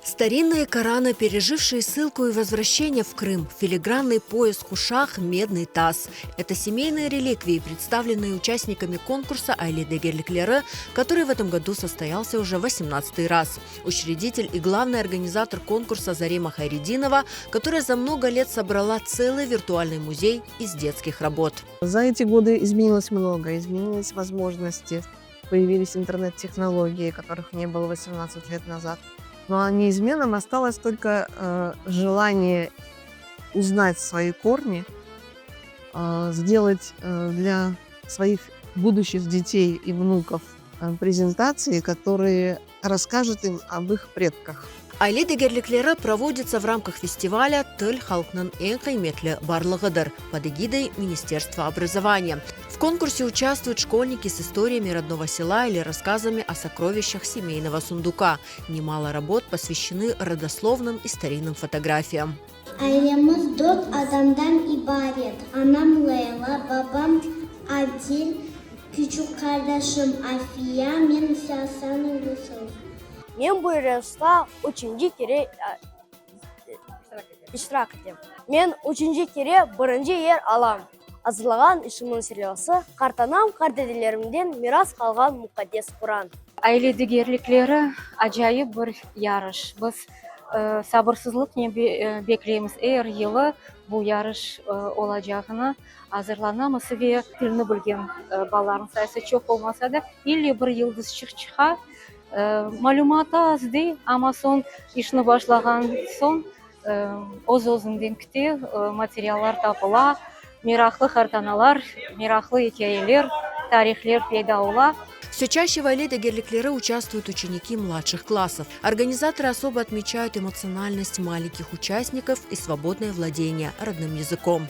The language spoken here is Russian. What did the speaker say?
Старинные Кораны, пережившие ссылку и возвращение в Крым, филигранный пояс кушах, медный таз. Это семейные реликвии, представленные участниками конкурса Айле Дегерликлері, который в этом году состоялся уже 18-й раз. Учредитель и главный организатор конкурса Зарема Хайрединова, которая за много лет собрала целый виртуальный музей из детских работ. За эти годы изменилось много, изменились возможности, появились интернет-технологии, которых не было 18 лет назад. Но неизменным осталось только желание узнать свои корни, сделать для своих будущих детей и внуков презентации, которые расскажут им об их предках. Айле Дегерликлері проводится в рамках фестиваля «Тіл халқының ең қиметлі барлығыдыр» под эгидой Министерства образования. В конкурсе участвуют школьники с историями родного села или рассказами о сокровищах семейного сундука. Немало работ посвящены родословным и старинным фотографиям. Ailemiz 4 adamdan ibaret. Anam Leyla, babam Adil, küçük kardeşim Afiya, men Hasan Ulusoy. Мен бұл жарыста үшінші кере iştirak етем. Мен үшінші кере бірінші ер алам. Азырлаған ішімнің сериясы қартанам қартеделерімден мирас қалған мұқаддес Құран. Айле Дегерликлері ажайып бір ярыш. Біз сабырсызлық не беклейміз. Әр елі бұл ярыш олacağını hazırlanamыз ve тіліні білген баларын sayısı çok olmasa da или bir yıldız çığa Malumata azdı ama son işini başlayan son öz-özünden küte materiallar tapıla, meraklı hartanalar, meraklı hikayeler, tarihler peyda ola. Все чаще в Айле Дегерликлері участвуют ученики младших классов. Организаторы особо отмечают эмоциональность маленьких участников и свободное владение родным языком.